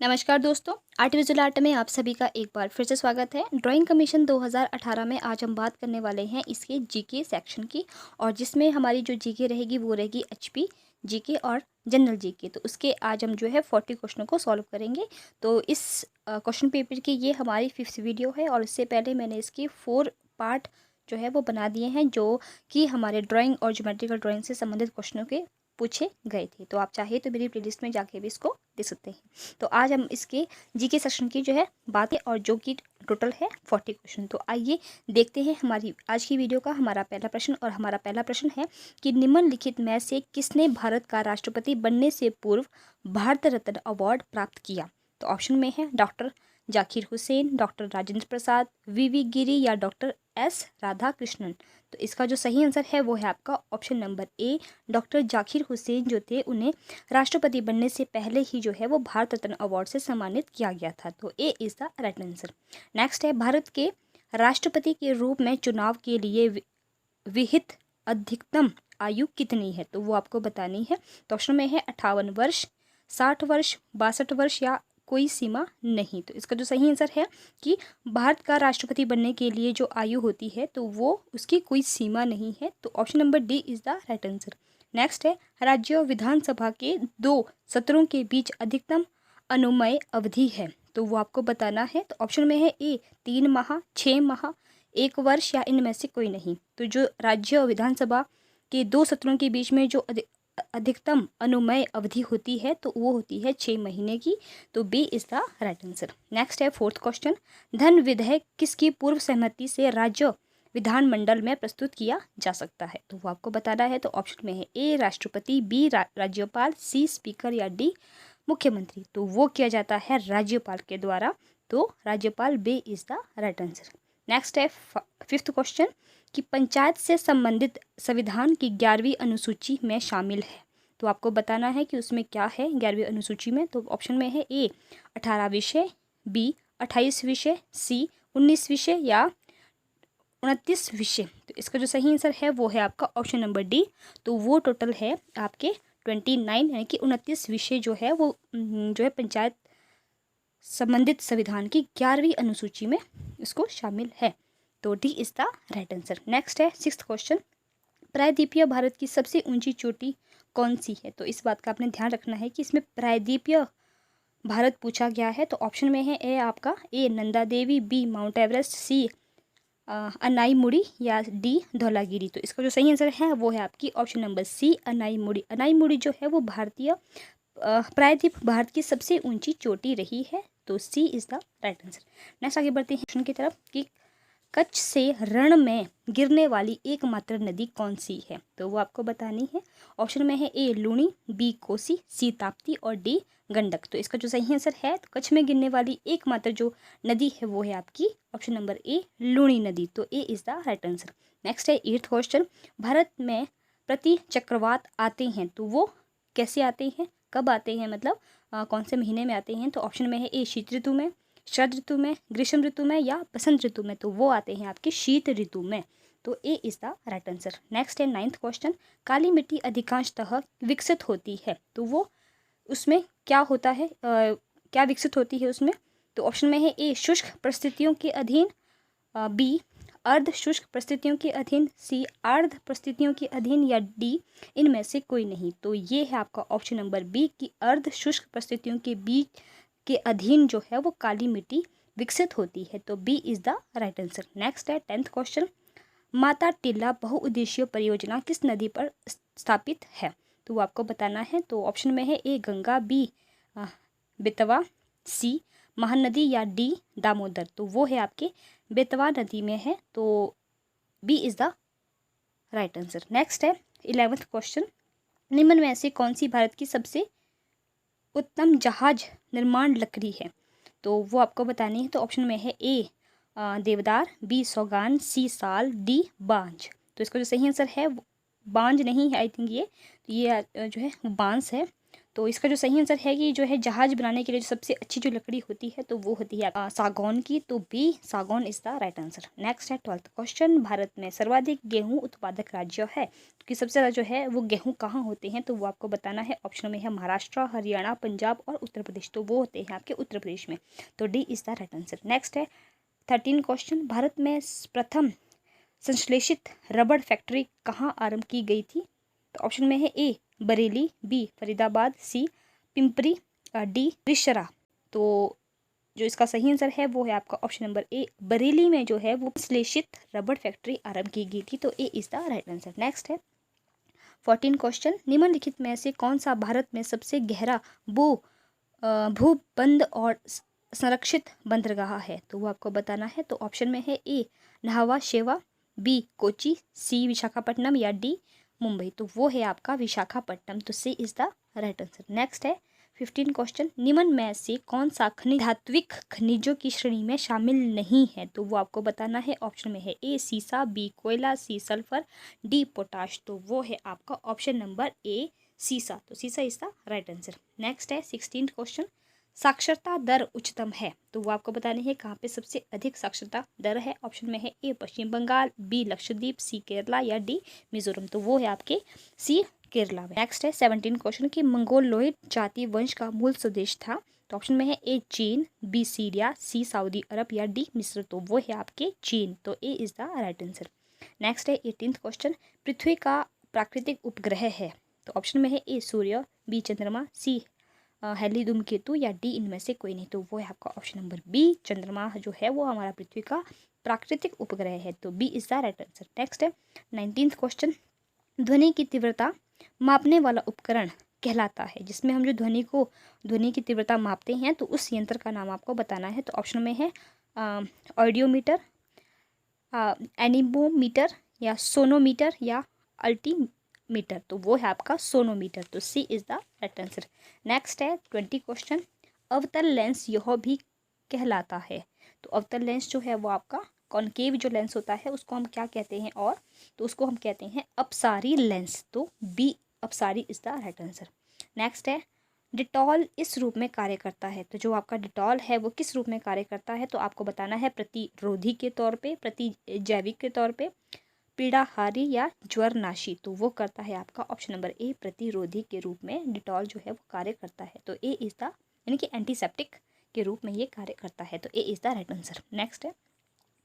नमस्कार दोस्तों, art visual art में आप सभी का एक बार फिर से स्वागत है। ड्राइंग कमीशन 2018 में आज हम बात करने वाले हैं इसके जीके सेक्शन की, और जिसमें हमारी जो जीके रहेगी वो रहेगी एचपी जीके और जनरल जीके। तो उसके आज हम जो है 40 क्वेश्चनों को सॉल्व करेंगे। तो इस क्वेश्चन पेपर की ये हमारी 5th वीडियो है, और इससे पहले मैंने इसके 4 पार्ट जो है वो बना दिए हैं, जो कि हमारे ड्राइंग और ज्योमेट्रिकल ड्राइंग से संबंधित क्वेश्चनों के पूछे गए थे। तो आप चाहे तो मेरी प्लेलिस्ट में जाके भी इसको देख सकते हैं। तो आज हम इसके जीके सेक्शन की जो है बातें, और जो कि टोटल है 40 क्वेश्चन। तो आइए देखते हैं हमारी आज की वीडियो का हमारा पहला प्रश्न। और हमारा पहला प्रश्न है कि निम्नलिखित में से किसने भारत का राष्ट्रपति बनने से पूर्व भारत रत्न अवार्ड प्राप्त किया। तो ऑप्शन में है डॉक्टर जाकिर हुसैन, डॉक्टर राजेंद्र प्रसाद, वीवी गिरी या डॉक्टर एस राधाकृष्णन। तो इसका जो सही आंसर है वो है आपका option number A, doctor Zakir Hussain जो थे उन्हें राष्ट्रपति बनने से पहले ही जो है वो भारत रत्न अवार्ड से सम्मानित किया गया था। तो A is the right answer. Next है, भारत के राष्ट्रपति के रूप में चुनाव के लिए विहित अधिकतम आयु कितनी है। तो वो आपको बतानी है। तो ऑप्शन में है 58 वर्ष, 60 वर्ष, 62 वर्ष या कोई सीमा नहीं। तो इसका जो सही आंसर है कि भारत का राष्ट्रपति बनने के लिए जो आयु होती है तो वो उसकी कोई सीमा नहीं है। तो option number D is the right answer. Next है, राज्य विधानसभा के 2 सत्रों के बीच अधिकतम अनुमेय अवधि है। तो वो आपको बताना है। तो ऑप्शन में है ए 3 माह, 6 माह, 1 वर्ष या इनमें से कोई नहीं। तो जो राज्य और विधानसभा के 2 सत्रों के बीच में जो अधिकतम अनुमेय अवधि होती है तो वो होती है 6 महीने की। तो B is the right answer. Next है 4th क्वेश्चन, धन विधेयक किसकी पूर्व सहमति से राज्य विधानमंडल में प्रस्तुत किया जा सकता है। तो वो आपको बताना है। तो ऑप्शन में है ए राष्ट्रपति, बी राज्यपाल, सी स्पीकर या डी मुख्यमंत्री। तो वो किया जाता है राज्यपाल के द्वारा। तो राज्यपाल, B is the right answer. Next है 5th क्वेश्चन कि पंचायत से संबंधित संविधान की 11वीं अनुसूची में शामिल है। तो आपको बताना है कि उसमें क्या है 11वीं अनुसूची में। तो ऑप्शन में है ए 18 विषय, बी 28 विषय, सी 19 विषय या 29 विषय। तो इसका जो सही आंसर है वो है आपका ऑप्शन नंबर डी। तो वो टोटल है आपके 29 यानी कि 29 विषय जो है वो जो है पंचायत संबंधित संविधान की 11वीं अनुसूची में इसको शामिल है। तो D is the right answer. Next है 6th क्वेश्चन, प्रायद्वीपीय भारत की सबसे ऊंची चोटी कौन सी है। तो इस बात का आपने ध्यान रखना है कि इसमें प्रायद्वीपीय भारत पूछा गया है। तो ऑप्शन में है ए आपका ए Nanda Devi, B mount Everest, सी अनाईमुड़ी या डी धौलागिरी। तो इसका जो सही आंसर है वो है आपकी ऑप्शन नंबर सी अनाईमुड़ी। अनाईमुड़ी जो है वो भारतीय प्रायद्वीप भारत की सबसे ऊंची चोटी रही है। तो C is the right answer. Next आगे बढ़ते हैं क्वेश्चन की तरफ कि कच्छ से रण में गिरने वाली एकमात्र नदी कौन सी है। तो वो आपको बतानी है। ऑप्शन में है ए लूणी, बी कोसी, सी ताप्ती और डी गंडक। तो इसका जो सही आंसर है, तो कच्छ में गिरने वाली एकमात्र जो नदी है वो है आपकी ऑप्शन नंबर ए लूणी नदी। तो A is the right answer. Next है 8th क्वेश्चन, भारत में प्रति चक्रवात आते हैं तो वो कैसे आते हैं, कब आते हैं, मतलब कौन से महीने में आते हैं। तो ऑप्शन में है ए शीत ऋतु में, शरद ऋतु में, ग्रीष्म ऋतु में या बसंत ऋतु में। तो वो आते हैं आपके शीत ऋतु में। तो A is the right answer. Next है 9th क्वेश्चन, काली मिट्टी अधिकांशतः विकसित होती है तो वो उसमें क्या होता है, क्या विकसित होती है उसमें। तो ऑप्शन में है ए शुष्क परिस्थितियों के अधीन, बी अर्ध शुष्क परिस्थितियों के अधीन, सी अर्ध परिस्थितियों के अधीन या डी इनमें से कोई नहीं। तो ये है आपका ऑप्शन नंबर बी कि अर्ध शुष्क परिस्थितियों के बीच के अधीन जो है वो काली मिट्टी विकसित होती है। तो B is the right answer. Next है 10th क्वेश्चन, माता टिल्ला बहुउद्देशीय परियोजना किस नदी पर स्थापित है। तो वो आपको बताना है। तो ऑप्शन में है ए गंगा, बी बेतवा, सी महानदी या डी दामोदर। तो वो है आपके बेतवा नदी में है। तो B is the right answer. Next है 11th क्वेश्चन, निम्न में से कौन सी भारत की सबसे उत्तम जहाज निर्माण लकड़ी है। तो वो आपको बतानी है। तो ऑप्शन में है ए देवदार, बी सौगान, सी साल, डी बांज। तो इसका जो सही आंसर है बांज नहीं है, आई थिंक ये जो है बांस है। तो इसका जो सही आंसर है कि जो है जहाज बनाने के लिए जो सबसे अच्छी जो लकड़ी होती है तो वो होती है सागौन की। तो बी सागौन is the right answer. Next है 12th क्वेश्चन, भारत में सर्वाधिक गेहूं उत्पादक राज्य है कि सबसे ज़्यादा जो है वो गेहूं कहाँ होते हैं, तो वो आपको बताना है। ऑप्शन में है महाराष्ट्र, हरियाणा, पंजाब और उत्तर प्रदेश, तो वो होते हैं आपके उत्तर प्रदेश में। तो D is the right answer. Next है 13 क्वेश्चन, भारत में प्रथम संश्लेषित रबड़ फैक्ट्री कहाँ आरंभ की गई थी, तो ऑप्शन में है ए बरेली, बी फरीदाबाद, सी पिंपरी, डी रिशरा। तो जो इसका सही आंसर है वो है आपका ऑप्शन नंबर ए बरेली में जो है वो संश्लेषित रबड़ फैक्ट्री आरंभ की गई थी। तो A is the right answer. Next है 14 क्वेश्चन, निम्नलिखित में से कौन सा भारत में सबसे गहरा भूबंध और संरक्षित बंदरगाह है, तो वो आपको बताना है। तो ऑप्शन में है ए न्हावा शेवा, बी कोची, सी विशाखापट्टनम या डी मुंबई। तो वो है आपका विशाखापट्टनम। तो C is the right answer. Next है 15 क्वेश्चन, निम्न में से कौन सा खनिज धात्विक खनिजों की श्रेणी में शामिल नहीं है, तो वो आपको बताना है। ऑप्शन में है ए सीसा, बी कोयला, सी सल्फर, डी पोटाश। तो वो है आपका ऑप्शन नंबर ए सीसा। तो सीसा is the right answer. Next है 16 क्वेश्चन, साक्षरता दर उच्चतम है, तो वो आपको बतानी है कहाँ पे सबसे अधिक साक्षरता दर है। ऑप्शन में है ए पश्चिम बंगाल, बी लक्षद्वीप, सी केरला या डी मिजोरम। तो वो है आपके सी केरला में। नेक्स्ट है 17 क्वेश्चन की मंगोलोइड जाति वंश का मूल स्वदेश था, तो ऑप्शन में है ए चीन, बी सीरिया, सी सऊदी अरब या डी मिस्र। तो वो है आपके चीन। तो A is the right answer. Next है 18th क्वेश्चन, पृथ्वी का प्राकृतिक उपग्रह है, तो ऑप्शन में है ए सूर्य, बी चंद्रमा, सी हेली धूमकेतु या डी इनमें से कोई नहीं। तो वो है आपका ऑप्शन नंबर बी चंद्रमा जो है वो हमारा पृथ्वी का प्राकृतिक उपग्रह है। तो B is the right answer. Next है 19th क्वेश्चन, ध्वनि की तीव्रता मापने वाला उपकरण कहलाता है, जिसमें हम जो ध्वनि की तीव्रता मापते हैं तो उस यंत्र का नाम आपको बताना है। तो ऑप्शन में है ऑडियोमीटर, एनीमोमीटर या सोनोमीटर या अल्टीमीटर। तो वो है आपका सोनोमीटर। तो C is the right answer. Next है 20 क्वेश्चन, अवतल लेंस यह भी कहलाता है, तो अवतल लेंस जो है वो आपका कॉनकेव जो लेंस होता है उसको हम क्या कहते हैं, और तो उसको हम कहते हैं अपसारी लेंस। तो बी अपसारी is the right answer. Next है डिटॉल इस रूप में कार्य करता है, तो जो आपका डिटॉल है वो किस रूप में कार्य करता है, तो आपको बताना है प्रतिरोधी के तौर पे, प्रतिजैविक के तौर पे, पीड़ाहारी या ज्वरनाशी। तो वो करता है आपका ऑप्शन नंबर ए प्रतिरोधी के रूप में डिटॉल जो है वो कार्य करता है। तो ए इज द यानी कि एंटीसेप्टिक के रूप में ये कार्य करता है। तो A is the right answer. Next है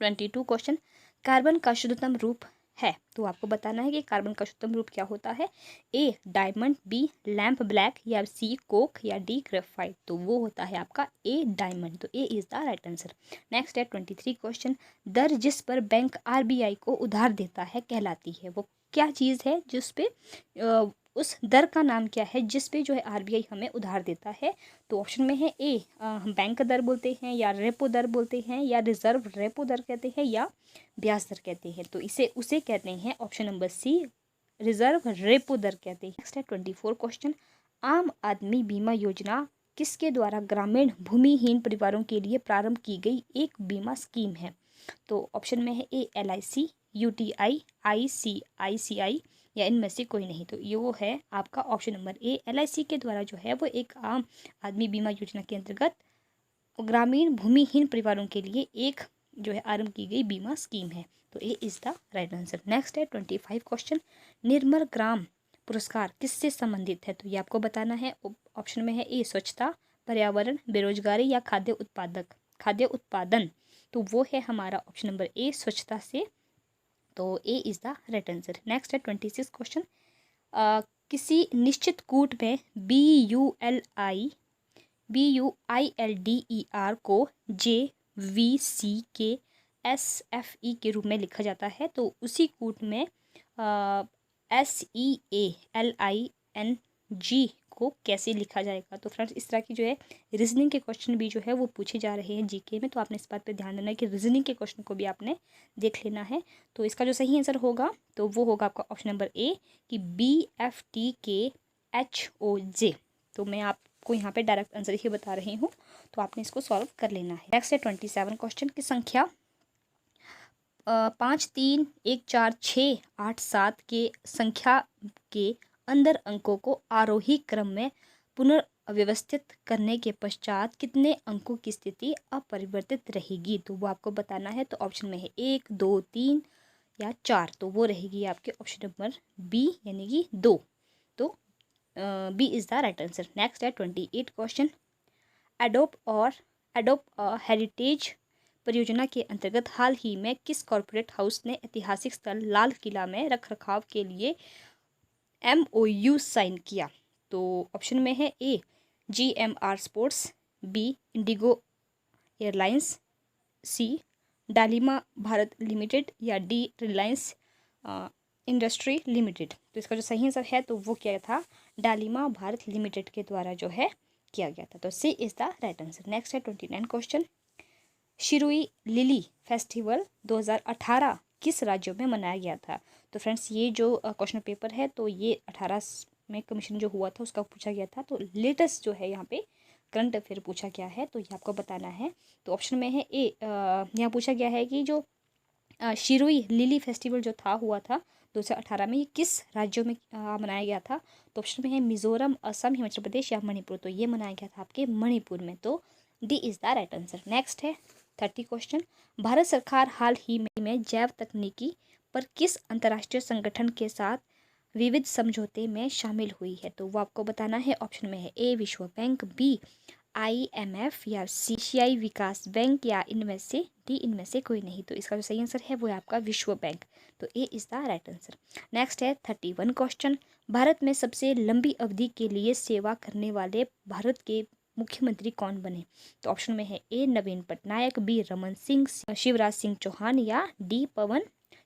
22 क्वेश्चन, कार्बन का शुद्धतम रूप है, तो आपको बताना है कि कार्बन का शुद्धतम रूप क्या होता है। A diamond, B lamp black या सी कोक या डी ग्रेफाइट। तो वो होता है आपका ए डायमंड। तो A is the right answer. Next है 23 क्वेश्चन, दर जिस पर बैंक आरबीआई को उधार देता है कहलाती है, वो क्या चीज़ है जिस पे उस दर का नाम क्या है जिस पे जो है आरबीआई हमें उधार देता है। तो ऑप्शन में है ए हम बैंक दर बोलते हैं, या रेपो दर बोलते हैं, या रिजर्व रेपो दर कहते हैं, या ब्याज दर कहते हैं। तो उसे कहते हैं option number C reserve repo दर कहते हैं। नेक्स्ट है 24 क्वेश्चन, आम आदमी बीमा योजना किसके द्वारा ग्रामीण भूमिहीन परिवारों के लिए प्रारंभ की गई एक बीमा स्कीम है, तो ऑप्शन में है ए LIC, UTI, ICICI या इनमें से कोई नहीं। तो ये वो है आपका ऑप्शन नंबर ए LIC के द्वारा जो है वो एक आम आदमी बीमा योजना के अंतर्गत ग्रामीण भूमिहीन परिवारों के लिए एक जो है आरंभ की गई बीमा स्कीम है। तो A is the right answer. Next है 25 क्वेश्चन, निर्मल ग्राम पुरस्कार किससे संबंधित है, तो ये आपको बताना है। ऑप्शन में है ए स्वच्छता, पर्यावरण, बेरोजगारी या खाद्य उत्पादन। तो वो है हमारा ऑप्शन नंबर ए स्वच्छता से। तो A is the right answer. Next है 26 क्वेश्चन, किसी निश्चित कूट में BUILDER को JVCKSFE के रूप में लिखा जाता है, तो उसी कूट में SEALING को कैसे लिखा जाएगा। तो फ्रेंड्स इस तरह की जो है रीजनिंग के क्वेश्चन भी जो है वो पूछे जा रहे हैं जीके में, तो आपने इस बात पे ध्यान देना है कि रीजनिंग के क्वेश्चन को भी आपने देख लेना है। तो इसका जो सही आंसर होगा तो वो होगा आपका ऑप्शन नंबर ए कि BFTKHOJ। तो मैं आपको यहाँ पे डायरेक्ट आंसर ही बता रही हूँ, तो आपने इसको सॉल्व कर लेना है। नेक्स्ट है 27 क्वेश्चन की संख्या 5 3 1 4 6 8 7 के संख्या के अंदर अंकों को आरोही क्रम में पुनर्व्यवस्थित करने के पश्चात कितने अंकों की स्थिति अपरिवर्तित रहेगी? तो वो आपको बताना है। तो ऑप्शन में है 1, 2, 3 या 4। तो वो रहेगी आपके ऑप्शन नंबर बी यानी कि 2। तो B is the right answer. Next है 28 क्वेश्चन। एडोप हेरिटेज परियोजना के अंतर्गत हाल ही में किस कॉरपोरेट हाउस ने ऐतिहासिक स्थल लाल किला में रखरखाव के लिए MOU साइन किया? तो ऑप्शन में है A GMR sports, B IndiGo airlines, C Dalmia Bharat limited या डी रिलायंस इंडस्ट्री लिमिटेड। तो इसका जो सही आंसर है तो वो क्या था, डालिमा भारत लिमिटेड के द्वारा जो है किया गया था। तो C is the right answer. Next है 29 क्वेश्चन। शिरुई लिली फेस्टिवल 2018 किस राज्यों में मनाया गया था? तो फ्रेंड्स ये जो क्वेश्चन पेपर है तो ये 18 में कमीशन जो हुआ था उसका पूछा गया था। तो लेटेस्ट जो है यहाँ पे करंट अफेयर पूछा गया है, तो ये आपको बताना है। तो ऑप्शन में है ए, यहाँ पूछा गया है कि जो शिरुई लिली फेस्टिवल जो था हुआ था 2018 में, ये किस राज्यों में मनाया गया था? तो ऑप्शन में है मिजोरम, असम, हिमाचल प्रदेश या मणिपुर। तो ये मनाया गया था आपके मणिपुर में। तो D is the right answer. Next है 30 क्वेश्चन। भारत सरकार हाल ही में जैव तकनीकी पर किस अंतर्राष्ट्रीय संगठन के साथ विविध समझौते में शामिल हुई है? तो वो आपको बताना है। ऑप्शन में है ए विश्व बैंक, बी IMF या सी एशियाई विकास बैंक या इनमें से डी इनमें से कोई नहीं। तो इसका जो सही आंसर है वो है आपका विश्व बैंक। तो A is the right answer. Next है 31 क्वेश्चन। भारत में सबसे लंबी अवधि के लिए सेवा करने वाले भारत के मुख्यमंत्री कौन बने? तो ऑप्शन में है ए नवीन पटनायक, बी रमन सिंह, शिवराज सिंह चौहान या डी पवन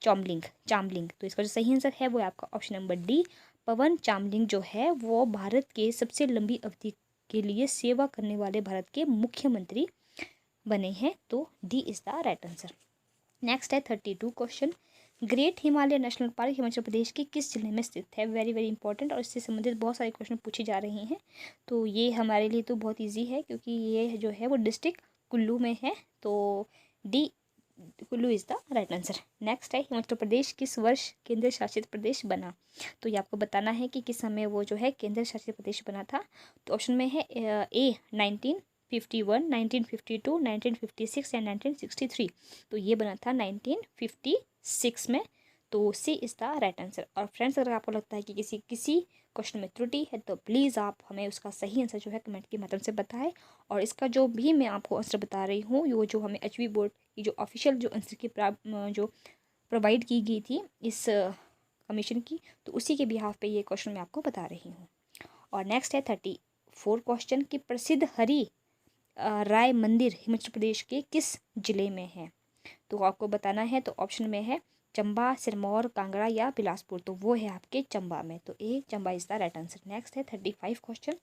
चामलिंग। तो इसका जो सही आंसर है वो है आपका ऑप्शन नंबर डी पवन चामलिंग जो है वो भारत के सबसे लंबी अवधि के लिए सेवा करने वाले भारत के मुख्यमंत्री बने हैं। तो D is the right answer. Next है 32 question. Great Himalaya national park Himachal Pradesh के किस जिले में स्थित है? वेरी वेरी इंपॉर्टेंट, और इससे संबंधित बहुत सारे क्वेश्चन पूछे जा रहे हैं। तो ये हमारे लिए तो बहुत ईजी है क्योंकि ये जो है वो डिस्ट्रिक्ट कुल्लू में है। तो D Kullu is the right answer. Next है हिमाचल प्रदेश किस वर्ष केंद्र शासित प्रदेश बना? तो ये आपको बताना है कि किस समय वो जो है केंद्र शासित प्रदेश बना था। तो ऑप्शन में है ए 1951, 1952, 1956 या 1963। तो ये बना था 1956 में। तो C is the right answer. और फ्रेंड्स अगर आपको लगता है कि किसी क्वेश्चन में त्रुटि है तो प्लीज़ आप हमें उसका सही आंसर जो है कमेंट के माध्यम से बताएं। और इसका जो भी मैं आपको आंसर बता रही हूँ वो जो हमें HB बोर्ड की जो ऑफिशियल जो आंसर की जो प्रोवाइड की गई थी इस कमीशन की, तो उसी के बिहाफ पे ये क्वेश्चन मैं आपको बता रही हूँ। और नेक्स्ट है 34 क्वेश्चन की प्रसिद्ध हरि राय मंदिर हिमाचल प्रदेश के किस जिले में है? तो आपको बताना है। तो ऑप्शन में है चंबा, सिरमौर, कांगड़ा या बिलासपुर। तो वो है आपके चंबा में। तो A Chamba is the right answer. Next है 35 क्वेश्चन।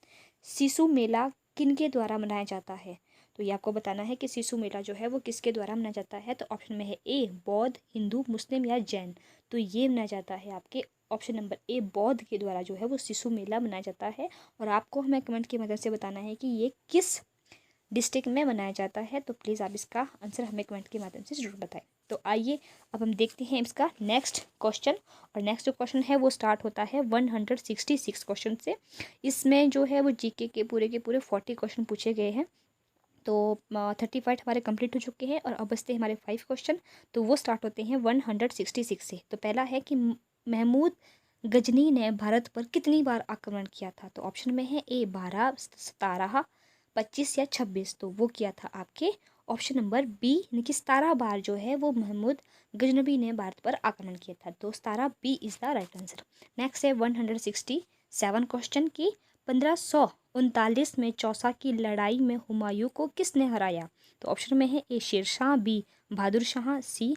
सिसु मेला किनके द्वारा मनाया जाता है? तो ये आपको बताना है कि सिसु मेला जो है वो किसके द्वारा मनाया जाता है। तो ऑप्शन में है ए बौद्ध, हिंदू, मुस्लिम या जैन। तो ये मनाया जाता है आपके ऑप्शन नंबर ए बौद्ध के द्वारा जो है वो सिसु मेला मनाया जाता है। और आपको हमें कमेंट की मदद से बताना है कि ये किस डिस्ट्रिक्ट में मनाया जाता है। तो प्लीज़ आप इसका आंसर हमें कमेंट के माध्यम से ज़रूर बताएं। तो आइए अब हम देखते हैं इसका नेक्स्ट क्वेश्चन। और नेक्स्ट जो क्वेश्चन है वो स्टार्ट होता है 166 क्वेश्चन से। इसमें जो है वो जीके के पूरे 40 क्वेश्चन पूछे गए हैं। तो 35 हमारे कंप्लीट हो चुके हैं और अब बचते हैं हमारे 5 क्वेश्चन। तो वो स्टार्ट होते हैं 166 से। तो पहला है कि महमूद गजनी ने भारत पर कितनी बार आक्रमण किया था? तो ऑप्शन में है ए 12, 17, 25 या 26। तो वो किया था आपके ऑप्शन नंबर बी यानी कि 17 बार जो है वो महमूद गजनबी ने भारत पर आक्रमण किया था। तो 17 B is the right answer. Next है 167 क्वेश्चन की 1539 में चौसा की लड़ाई में हुमायूं को किसने हराया? तो ऑप्शन में है ए शेरशाह, बी बहादुर शाह, सी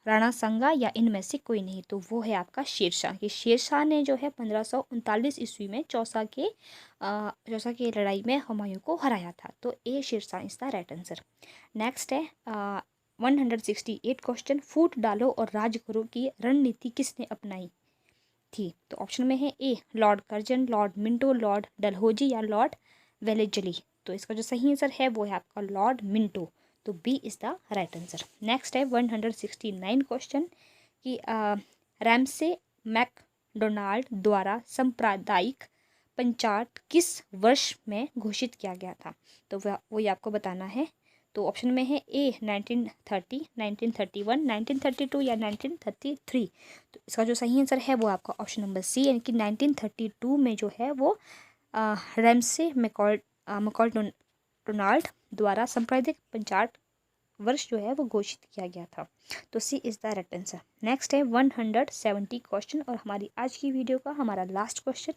राणा संगा या इनमें से कोई नहीं। तो वो है आपका शेरशाह। ये शेरशाह ने जो है 1539 ईस्वी में चौसा के लड़ाई में हुमायूं को हराया था। तो A Sher Shah is the right answer. Next है 168 क्वेश्चन। फूट डालो और राज करो की रणनीति किसने अपनाई थी? तो ऑप्शन में है A lord Curzon, lord Minto, lord Dalhousie या लॉर्ड वेलेजली। तो इसका जो सही आंसर है वो है आपका लॉर्ड मिंटो। तो B is the right answer. Next है 169 क्वेश्चन कि रैमसे मैकडोनाल्ड द्वारा सांप्रदायिक पंचाट किस वर्ष में घोषित किया गया था? तो वो ये आपको बताना है। तो ऑप्शन में है ए 1930, 1931, 1932 या 1933। तो इसका जो सही आंसर है वो आपका ऑप्शन नंबर सी, यानी कि 1932 में जो है वो रैमसे मैकडोनाल्ड द्वारा सांप्रदायिक पंचाट वर्ष जो है वो घोषित किया गया था। तो C is the right answer. Next है 170 क्वेश्चन और हमारी आज की वीडियो का हमारा लास्ट क्वेश्चन।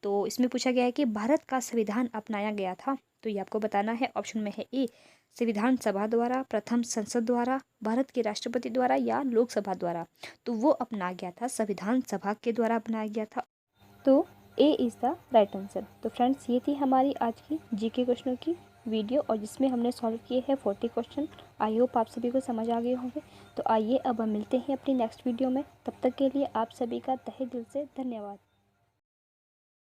तो इसमें पूछा गया है कि भारत का संविधान अपनाया गया था। तो ये आपको बताना है। ऑप्शन में है ए संविधान सभा द्वारा, प्रथम संसद द्वारा, भारत के राष्ट्रपति द्वारा या लोकसभा द्वारा। तो वो अपनाया गया था संविधान सभा के द्वारा अपनाया गया था। तो A is the right answer. तो फ्रेंड्स ये थी हमारी आज की जीके क्वेश्चनों की वीडियो और जिसमें हमने सॉल्व किए हैं 40 क्वेश्चन। आई होप आप सभी को समझ आ गए होंगे। तो आइए अब हम मिलते हैं अपनी नेक्स्ट वीडियो में। तब तक के लिए आप सभी का तहे दिल से धन्यवाद।